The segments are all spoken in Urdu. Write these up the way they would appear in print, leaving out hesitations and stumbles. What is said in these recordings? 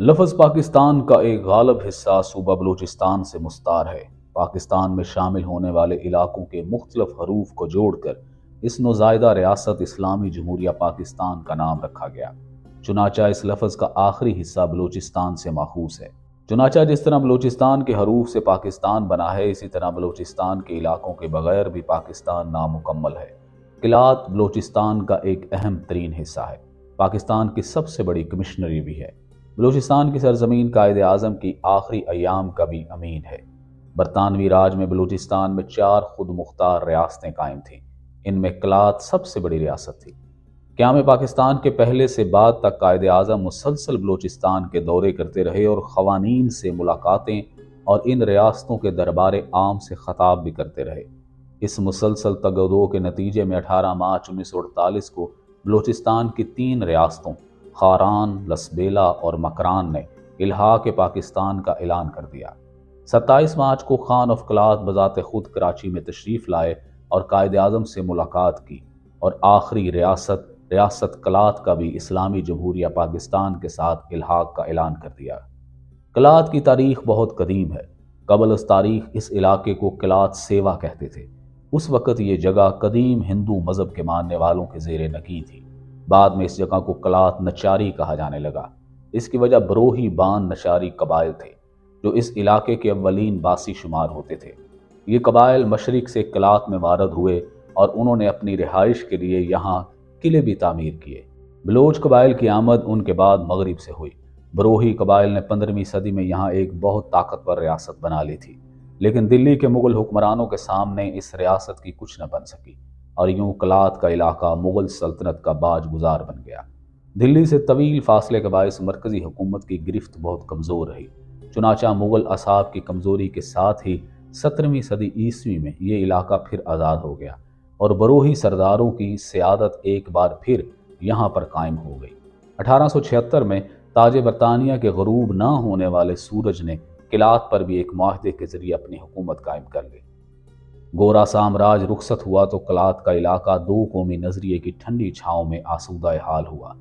لفظ پاکستان کا ایک غالب حصہ صوبہ بلوچستان سے مستعار ہے۔ پاکستان میں شامل ہونے والے علاقوں کے مختلف حروف کو جوڑ کر اس نوزائیدہ ریاست اسلامی جمہوریہ پاکستان کا نام رکھا گیا۔ چنانچہ اس لفظ کا آخری حصہ بلوچستان سے ماخوذ ہے۔ چنانچہ جس طرح بلوچستان کے حروف سے پاکستان بنا ہے، اسی طرح بلوچستان کے علاقوں کے بغیر بھی پاکستان نامکمل ہے۔ قلات بلوچستان کا ایک اہم ترین حصہ ہے۔ پاکستان کی سب سے بڑی کمشنری بھی ہے۔ بلوچستان کی سرزمین قائد اعظم کی آخری ایام کا بھی امین ہے۔ برطانوی راج میں بلوچستان میں 4 خود مختار ریاستیں قائم تھیں۔ ان میں قلات سب سے بڑی ریاست تھی۔ قیام پاکستان کے پہلے سے بعد تک قائد اعظم مسلسل بلوچستان کے دورے کرتے رہے اور قوانین سے ملاقاتیں اور ان ریاستوں کے دربار عام سے خطاب بھی کرتے رہے۔ اس مسلسل تگ و دو کے نتیجے میں 18 مارچ 1948 کو بلوچستان کی 3 ریاستوں خاران، لسبیلا اور مکران نے الحاق پاکستان کا اعلان کر دیا۔ 27 مارچ کو خان آف قلات بذات خود کراچی میں تشریف لائے اور قائد اعظم سے ملاقات کی، اور آخری ریاست قلات کا بھی اسلامی جمہوریہ پاکستان کے ساتھ الحاق کا اعلان کر دیا۔ قلات کی تاریخ بہت قدیم ہے۔ قبل از تاریخ اس علاقے کو قلات سیوا کہتے تھے۔ اس وقت یہ جگہ قدیم ہندو مذہب کے ماننے والوں کے زیر نگین تھی۔ بعد میں اس جگہ کو قلات نچاری کہا جانے لگا۔ اس کی وجہ بروہی بان نچاری قبائل تھے جو اس علاقے کے اولین باسی شمار ہوتے تھے۔ یہ قبائل مشرق سے قلات میں وارد ہوئے اور انہوں نے اپنی رہائش کے لیے یہاں قلعے بھی تعمیر کیے۔ بلوچ قبائل کی آمد ان کے بعد مغرب سے ہوئی۔ بروہی قبائل نے 15ویں صدی میں یہاں ایک بہت طاقتور ریاست بنا لی تھی، لیکن دلی کے مغل حکمرانوں کے سامنے اس ریاست کی کچھ نہ بن سکی، اور یوں قلات کا علاقہ مغل سلطنت کا باج گزار بن گیا۔ دلی سے طویل فاصلے کے باعث مرکزی حکومت کی گرفت بہت کمزور رہی۔ چنانچہ مغل اصحاب کی کمزوری کے ساتھ ہی 17ویں صدی عیسوی میں یہ علاقہ پھر آزاد ہو گیا اور بروہی سرداروں کی سیادت ایک بار پھر یہاں پر قائم ہو گئی۔ 1876 میں تاج برطانیہ کے غروب نہ ہونے والے سورج نے قلات پر بھی ایک معاہدے کے ذریعے اپنی حکومت قائم کر لی۔ گورا سامراج رخصت ہوا تو قلات کا علاقہ 2 قومی نظریے کی ٹھنڈی چھاؤں میں آسودہ حال ہوا۔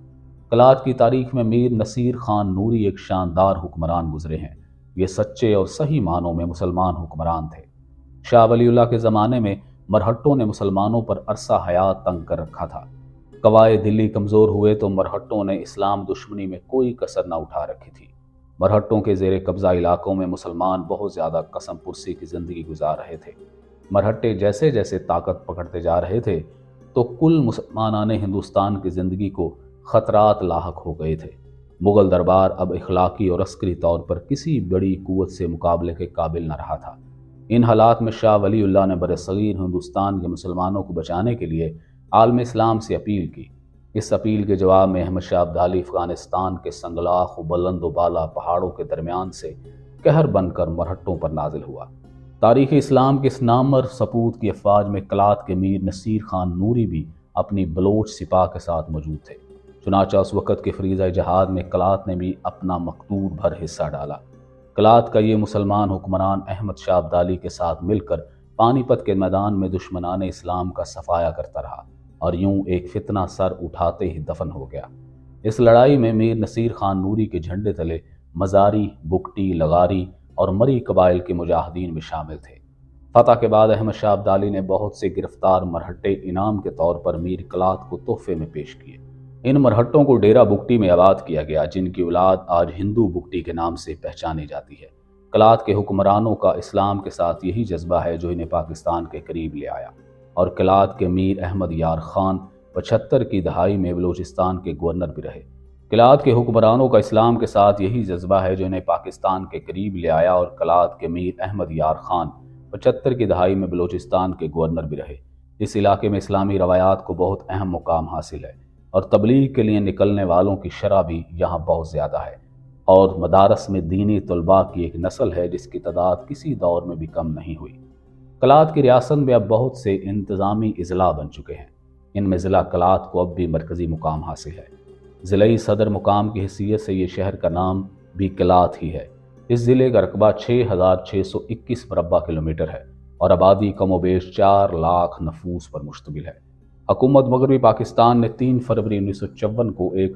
قلات کی تاریخ میں میر نصیر خان نوری ایک شاندار حکمران گزرے ہیں۔ یہ سچے اور صحیح معنوں میں مسلمان حکمران تھے۔ شاہ ولی اللہ کے زمانے میں مرہٹوں نے مسلمانوں پر عرصہ حیات تنگ کر رکھا تھا۔ قوائے دلی کمزور ہوئے تو مرہٹوں نے اسلام دشمنی میں کوئی کسر نہ اٹھا رکھی تھی۔ مرہٹوں کے زیر قبضہ علاقوں میں مسلمان بہت زیادہ قسم پرسی کی زندگی گزار رہے تھے۔ مرہٹے جیسے جیسے طاقت پکڑتے جا رہے تھے تو کل مسلمانان ہندوستان کی زندگی کو خطرات لاحق ہو گئے تھے۔ مغل دربار اب اخلاقی اور عسکری طور پر کسی بڑی قوت سے مقابلے کے قابل نہ رہا تھا۔ ان حالات میں شاہ ولی اللہ نے برصغیر ہندوستان کے مسلمانوں کو بچانے کے لیے عالم اسلام سے اپیل کی۔ اس اپیل کے جواب میں احمد شاہ ابدالی افغانستان کے سنگلاخ و بلند و بالا پہاڑوں کے درمیان سے قہر بن کر مرہٹوں پر نازل ہوا۔ تاریخ اسلام کے اس نامور سپوت کی افواج میں قلات کے میر نصیر خان نوری بھی اپنی بلوچ سپاہ کے ساتھ موجود تھے۔ چنانچہ اس وقت کے فریضہ جہاد میں قلات نے بھی اپنا مقدور بھر حصہ ڈالا۔ قلات کا یہ مسلمان حکمران احمد شاہ ابدالی کے ساتھ مل کر پانی پت کے میدان میں دشمنان اسلام کا صفایا کرتا رہا، اور یوں ایک فتنہ سر اٹھاتے ہی دفن ہو گیا۔ اس لڑائی میں میر نصیر خان نوری کے جھنڈے تلے مزاری، بگٹی، لغاری اور مری قبائل کے مجاہدین بھی شامل تھے۔ فتح کے بعد احمد شاہ ابدالی نے بہت سے گرفتار مرہٹے انعام کے طور پر میر قلات کو تحفے میں پیش کیے۔ ان مرہٹوں کو ڈیرہ بگٹی میں آباد کیا گیا، جن کی اولاد آج ہندو بگٹی کے نام سے پہچانی جاتی ہے۔ قلات کے حکمرانوں کا اسلام کے ساتھ یہی جذبہ ہے جو انہیں پاکستان کے قریب لے آیا، اور قلات کے میر احمد یار خان 75 کی دہائی میں بلوچستان کے گورنر بھی رہے۔ قلات کے حکمرانوں کا اسلام کے ساتھ یہی جذبہ ہے جو انہیں پاکستان کے قریب لے آیا، اور قلات کے میر احمد یار خان 75 کی دہائی میں بلوچستان کے گورنر بھی رہے۔ اس علاقے میں اسلامی روایات کو بہت اہم مقام حاصل ہے، اور تبلیغ کے لیے نکلنے والوں کی شرح بھی یہاں بہت زیادہ ہے، اور مدارس میں دینی طلباء کی ایک نسل ہے جس کی تعداد کسی دور میں بھی کم نہیں ہوئی۔ قلات کی ریاست میں اب بہت سے انتظامی اضلاع بن چکے ہیں۔ ان میں ضلع قلات کو اب بھی مرکزی مقام حاصل ہے۔ ضلعی صدر مقام کی حیثیت سے یہ شہر کا نام بھی قلات ہی ہے۔ اس ضلع کا رقبہ 6621 مربع کلومیٹر ہے، اور آبادی کم و بیش 4 لاکھ نفوس پر مشتمل ہے۔ حکومت مغربی پاکستان نے 3 فروری 1954 کو ایک